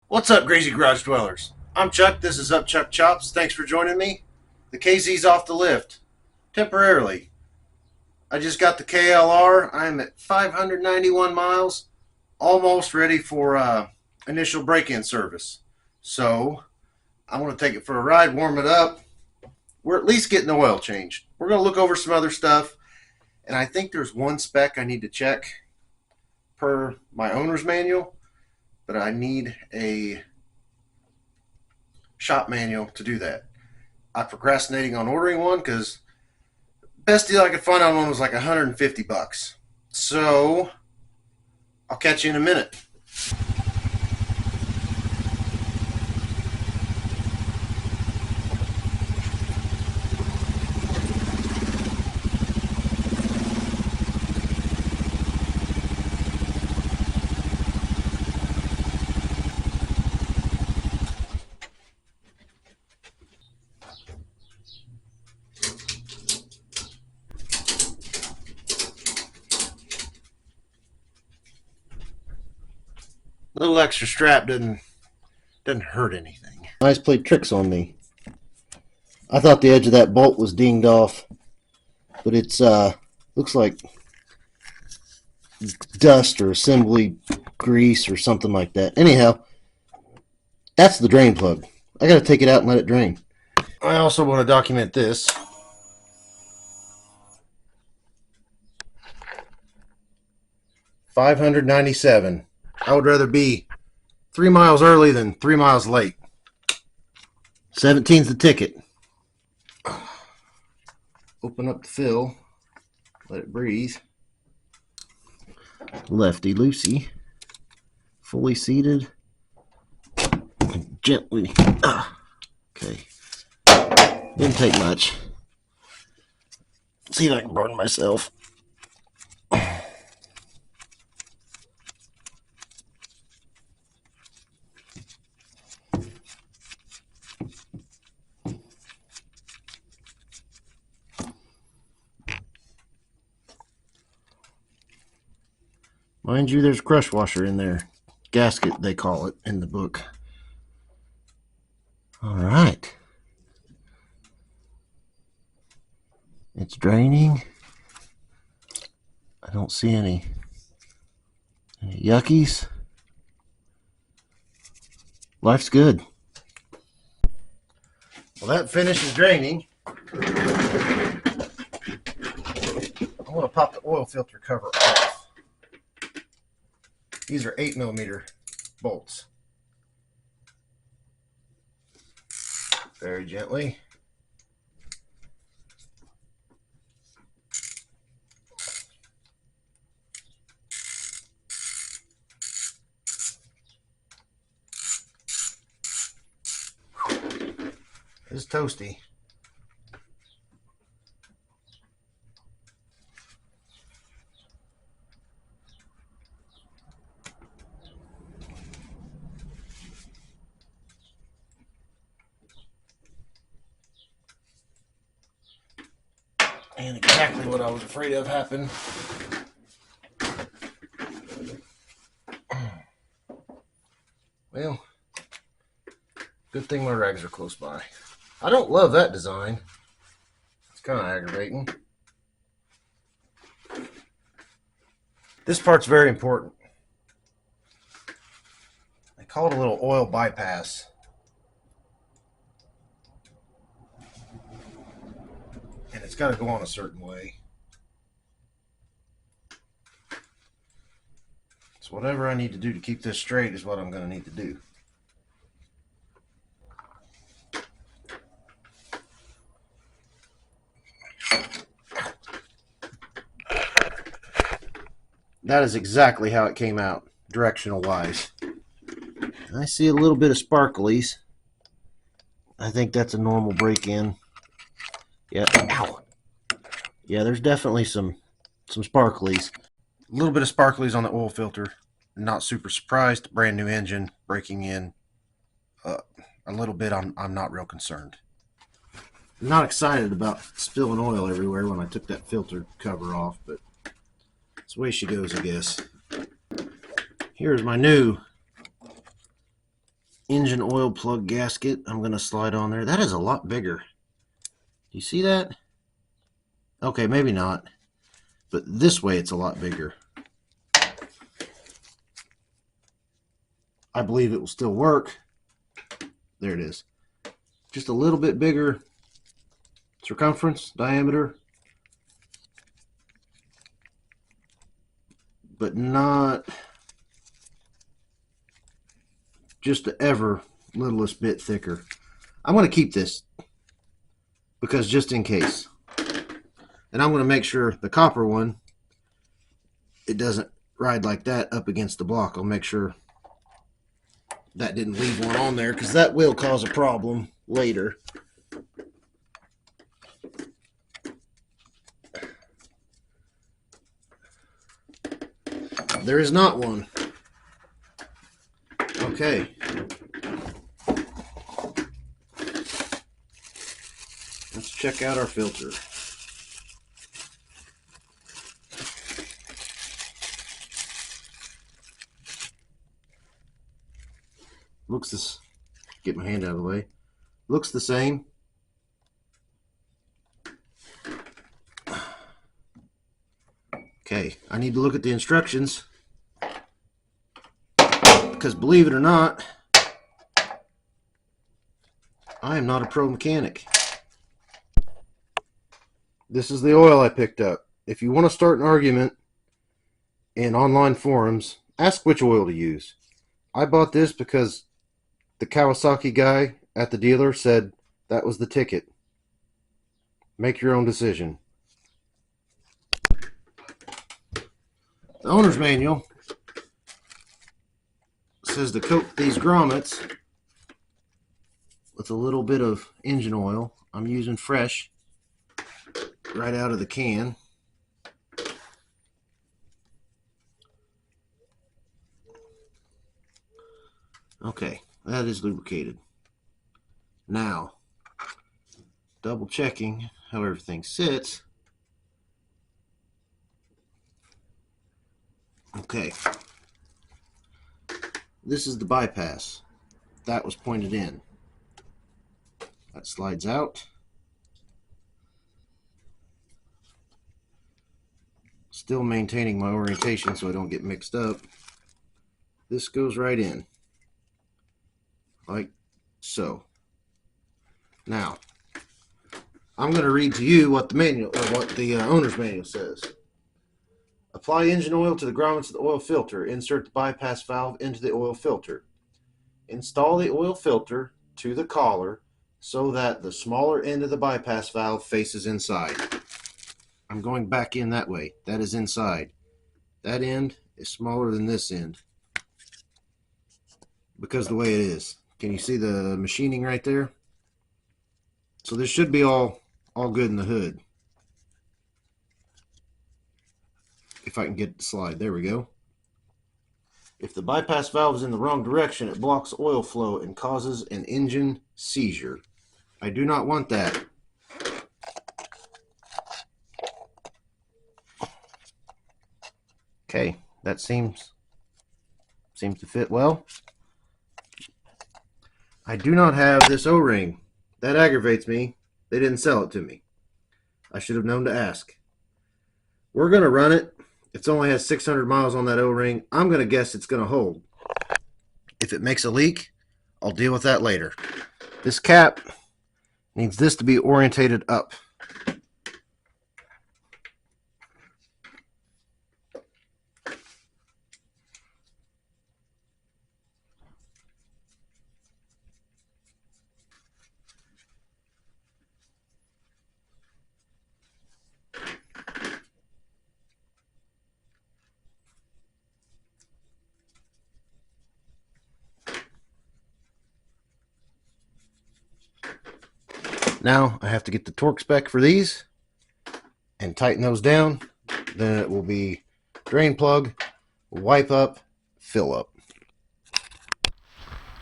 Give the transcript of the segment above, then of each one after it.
What's up, Crazy Garage Dwellers? I'm Chuck. This is Up Chuck Chops. Thanks for joining me. The KZ's off the lift. Temporarily. I just got the KLR. I'm at 591 miles. Almost ready for initial break-in service. So, I want to take it for a ride, warm it up. We're at least getting the oil changed. We're going to look over some other stuff. And I think there's one spec I need to check per my owner's manual. But I need a shop manual to do that. I'm procrastinating on ordering one because best deal I could find on one was like 150 bucks. So I'll catch you in a minute. A little extra strap doesn't hurt anything. Nice played tricks on me. I thought the edge of that bolt was dinged off, but it's looks like dust or assembly grease or something like that. Anyhow, that's the drain plug. I got to take it out and let it drain. I also want to document this. $597. I would rather be 3 miles early than 3 miles late. 17's the ticket. Open up the fill. Let it breathe. Lefty loosey. Fully seated. Gently. Okay. Didn't take much. See if I can burn myself. Mind you, there's a crush washer in there. Gasket, they call it in the book. All right. It's draining. I don't see any yuckies. Life's good. Well, that finishes draining. I'm going to pop the oil filter cover off. These are 8mm bolts. Very gently. It's toasty. And exactly what I was afraid of happened. Well, good thing my rags are close by. I don't love that design. It's kind of aggravating. This part's very important. They call it a little oil bypass. And it's got to go on a certain way. So whatever I need to do to keep this straight is what I'm going to need to do. That is exactly how it came out, directional wise. I see a little bit of sparklies. I think that's a normal break-in. Yeah, ow. Yeah, there's definitely some sparklies. A little bit of sparklies on the oil filter. Not super surprised. Brand new engine breaking in. A little bit. I'm not real concerned. I'm not excited about spilling oil everywhere when I took that filter cover off, but it's the way she goes, I guess. Here's my new engine oil plug gasket I'm going to slide on there. That is a lot bigger. Do you see that? Okay, maybe not. But this way it's a lot bigger. I believe it will still work. There it is. Just a little bit bigger circumference, diameter. But not just the ever littlest bit thicker. I'm going to keep this because just in case. And I'm going to make sure the copper one, it doesn't ride like that up against the block. I'll make sure that didn't leave one on there because that will cause a problem later. There is not one. Okay. Let's check out our filter. Looks this. Get my hand out of the way. Looks the same. Okay, I need to look at the instructions because believe it or not, I am not a pro mechanic. This is the oil I picked up. If you want to start an argument in online forums, ask which oil to use. I bought this because the Kawasaki guy at the dealer said that was the ticket. Make your own decision. The owner's manual says to coat these grommets with a little bit of engine oil. I'm using fresh, right out of the can. Okay, that is lubricated. Now, double checking how everything sits. Okay, this is the bypass. That was pointed in. That slides out. Still maintaining my orientation so I don't get mixed up. This goes right in. Like so. Now, I'm going to read to you what the manual, or what the owner's manual says. Apply engine oil to the grommets of the oil filter. Insert the bypass valve into the oil filter. Install the oil filter to the collar so that the smaller end of the bypass valve faces inside. I'm going back in that way. That is inside. That end is smaller than this end because the way it is. Can you see the machining right there? So this should be all good in the hood. If I can get it to slide. There we go. If the bypass valve is in the wrong direction, it blocks oil flow and causes an engine seizure. I do not want that. Okay, that seems to fit well. I do not have this O-ring. That aggravates me. They didn't sell it to me. I should have known to ask. We're going to run it. It only has 600 miles on that O-ring. I'm going to guess it's going to hold. If it makes a leak, I'll deal with that later. This cap needs this to be orientated up. Now I have to get the torque spec for these and tighten those down. Then it will be drain plug, wipe up, fill up.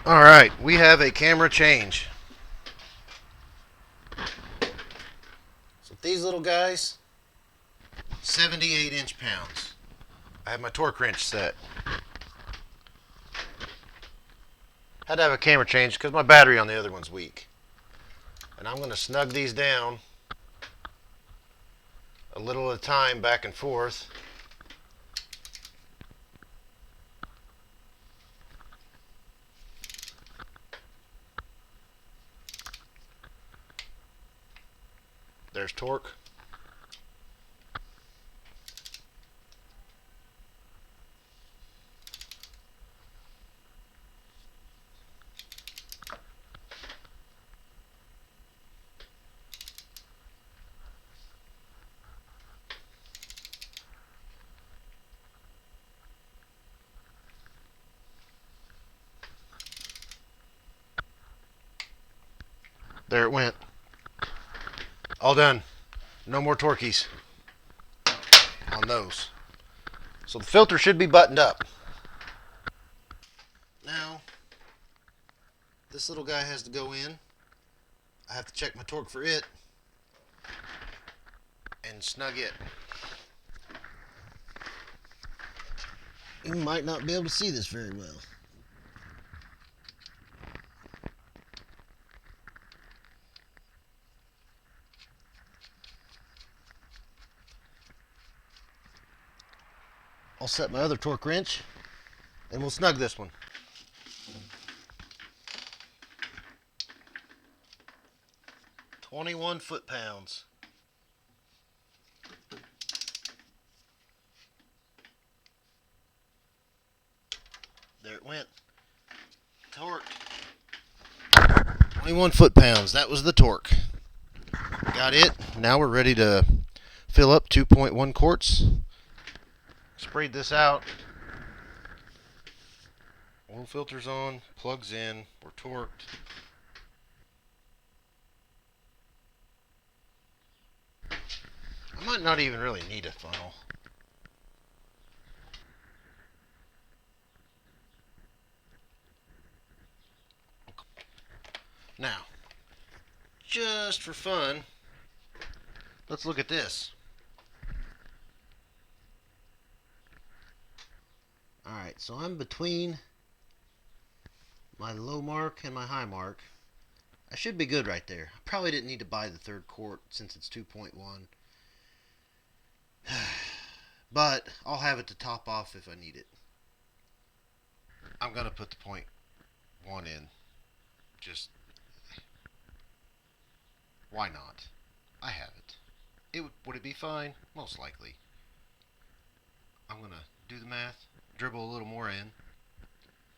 All right, we have a camera change. So these little guys, 78 inch-pounds. I have my torque wrench set. Had to have a camera change because my battery on the other one's weak. And I'm going to snug these down a little at a time, back and forth. There's torque. There it went. All done. No more torqueys on those. So the filter should be buttoned up. Now, this little guy has to go in. I have to check my torque for it and snug it. You might not be able to see this very well. I'll set my other torque wrench and we'll snug this one. "21 foot-pounds. There it went. Torque. 21 foot-pounds. That was the torque. Got it. Now we're ready to fill up 2.1 quarts. Sprayed this out. Oil filter's on. Plugs in. We're torqued. I might not even really need a funnel. Now, just for fun, let's look at this. Alright, so I'm between my low mark and my high mark. I should be good right there. I probably didn't need to buy the third quart since it's 2.1. But I'll have it to top off if I need it. I'm going to put the 0.1 in. Just, why not? I have it. Would it be fine? Most likely. I'm going to do the math, dribble a little more in,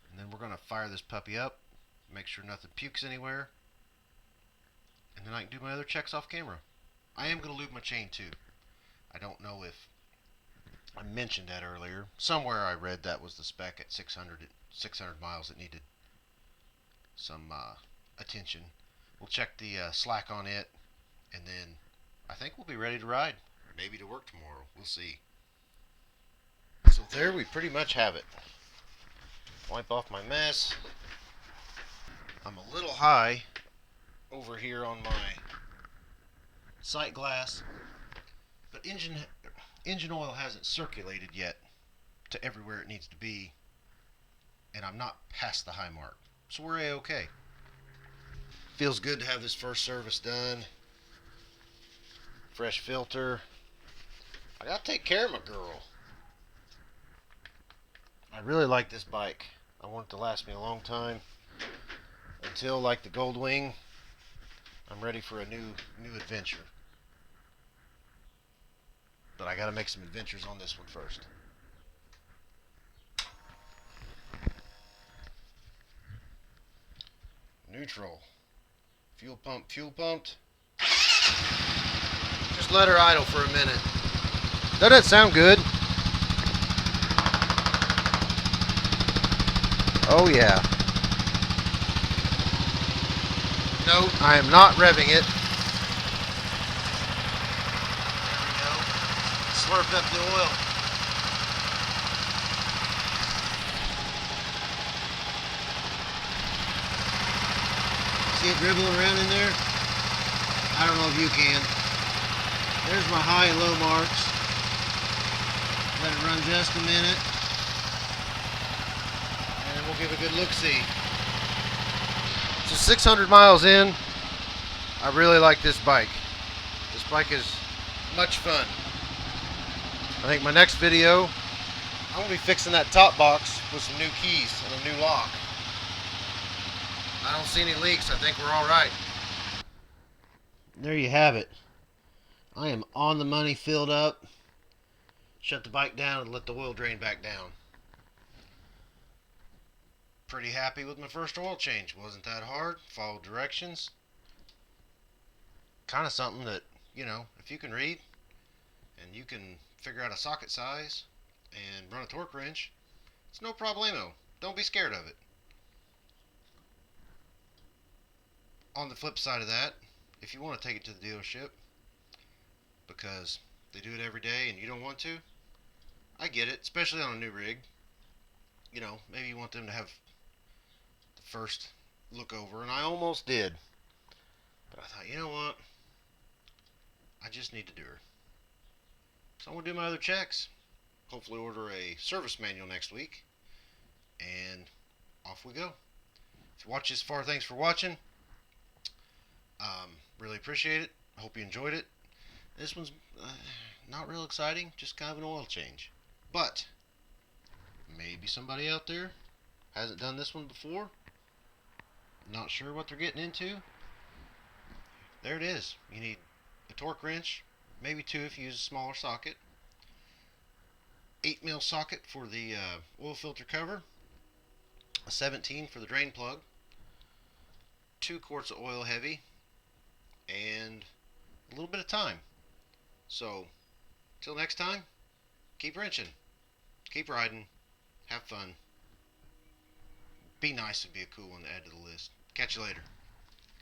and then we're going to fire this puppy up, make sure nothing pukes anywhere, and then I can do my other checks off camera. I am going to lube my chain too. I don't know if I mentioned that earlier. Somewhere I read that was the spec at 600 miles. It needed some attention. We'll check the slack on it, and then I think we'll be ready to ride. Maybe to work tomorrow. We'll see. So there we pretty much have it. Wipe off my mess. I'm a little high over here on my sight glass, but engine oil hasn't circulated yet to everywhere it needs to be, and I'm not past the high mark, so we're a-okay. Feels good to have this first service done. Fresh filter. I gotta take care of my girl. I really like this bike. I want it to last me a long time. Until, like the Goldwing, I'm ready for a new adventure. But I gotta make some adventures on this one first. Neutral. Fuel pumped. Just let her idle for a minute. Doesn't that sound good? Oh yeah. No, I am not revving it. There we go. Slurped up the oil. See it dribbling around in there? I don't know if you can. There's my high and low marks. Let it run just a minute. And we'll give a good look-see. So 600 miles in, I really like this bike. This bike is much fun. I think my next video, I'm going to be fixing that top box with some new keys and a new lock. I don't see any leaks. I think we're all right. There you have it. I am on the money, filled up. Shut the bike down and let the oil drain back down. Pretty happy with my first oil change. Wasn't that hard. Followed directions. Kind of something that, you know, if you can read and you can figure out a socket size and run a torque wrench, it's no problemo. Don't be scared of it. On the flip side of that, if you want to take it to the dealership because they do it every day and you don't want to, I get it, especially on a new rig. You know, maybe you want them to have the first look over, and I almost did. But I thought, you know what? I just need to do her. So I'm going to do my other checks. Hopefully order a service manual next week. And off we go. If you watch this far, thanks for watching. Really appreciate it. I hope you enjoyed it. This one's not real exciting, just kind of an oil change. But maybe somebody out there hasn't done this one before, not sure what they're getting into. There it is. You need a torque wrench, maybe two if you use a smaller socket, 8mm socket for the oil filter cover, a 17 for the drain plug, 2 quarts of oil heavy, and a little bit of time. So, till next time, keep wrenching, keep riding, have fun, be nice and be a cool one to add to the list. Catch you later.